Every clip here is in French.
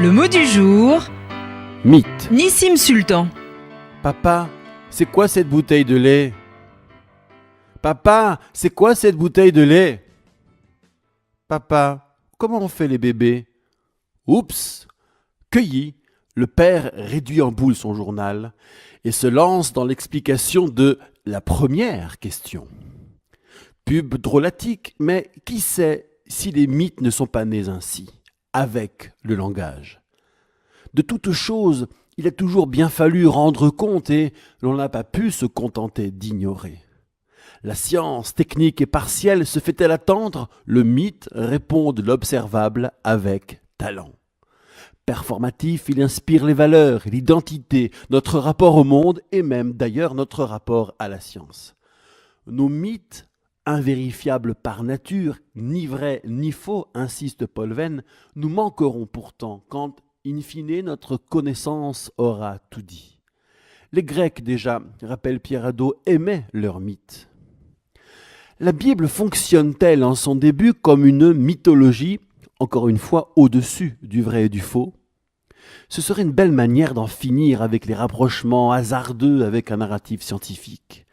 Le mot du jour, Mythe. Nissim Sultan. Papa, c'est quoi cette bouteille de lait? Papa, c'est quoi cette bouteille de lait? Papa, comment on fait les bébés? Oups! Cueilli, le père réduit en boule son journal et se lance dans l'explication de la première question. Pub drôlatique, mais qui sait si les mythes ne sont pas nés ainsi, avec le langage? De toute chose, il a toujours bien fallu rendre compte et l'on n'a pas pu se contenter d'ignorer. La science technique et partielle se fait-elle attendre? Le mythe répond de l'observable avec talent. Performatif, il inspire les valeurs, l'identité, notre rapport au monde et même d'ailleurs notre rapport à la science. Nos mythes, invérifiables par nature, ni vrais ni faux, insiste Paul Venn, nous manqueront pourtant quand, in fine, notre connaissance aura tout dit. Les Grecs déjà, rappelle Pierre Hadot, aimaient leurs mythes. La Bible fonctionne-t-elle en son début comme une mythologie, encore une fois au-dessus du vrai et du faux? Ce serait une belle manière d'en finir avec les rapprochements hasardeux avec un narratif scientifique.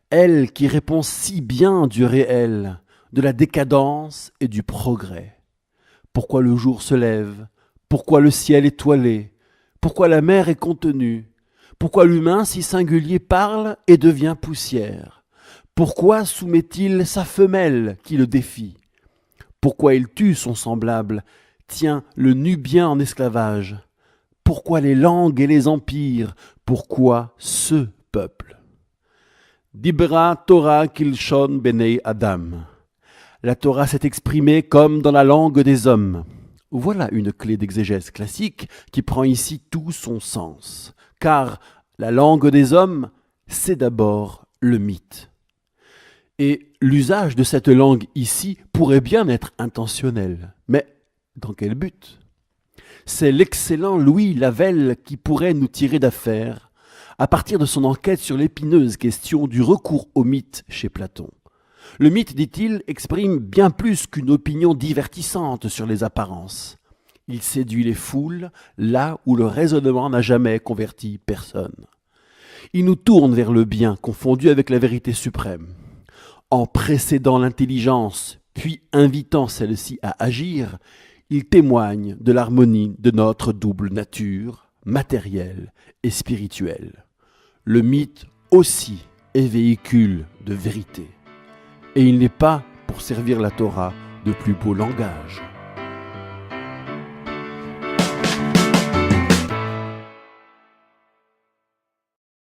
Elle qui répond si bien du réel, de la décadence et du progrès. Pourquoi le jour se lève? Pourquoi le ciel étoilé? Pourquoi la mer est contenue? Pourquoi l'humain si singulier parle et devient poussière? Pourquoi soumet-il sa femelle qui le défie? Pourquoi il tue son semblable, tient le Nubien en esclavage? Pourquoi les langues et les empires? Pourquoi ce peuple? Dibra Torah Kilshon Benei Adam. La Torah s'est exprimée comme dans la langue des hommes. Voilà une clé d'exégèse classique qui prend ici tout son sens. Car la langue des hommes, c'est d'abord le mythe. Et l'usage de cette langue ici pourrait bien être intentionnel. Mais dans quel but? C'est l'excellent Louis Lavelle qui pourrait nous tirer d'affaire à partir de son enquête sur l'épineuse question du recours au mythe chez Platon. Le mythe, dit-il, exprime bien plus qu'une opinion divertissante sur les apparences. Il séduit les foules là où le raisonnement n'a jamais converti personne. Il nous tourne vers le bien confondu avec la vérité suprême. En précédant l'intelligence, puis invitant celle-ci à agir, il témoigne de l'harmonie de notre double nature, matérielle et spirituelle. Le mythe aussi est véhicule de vérité. Et il n'est pas, pour servir la Torah, de plus beau langage.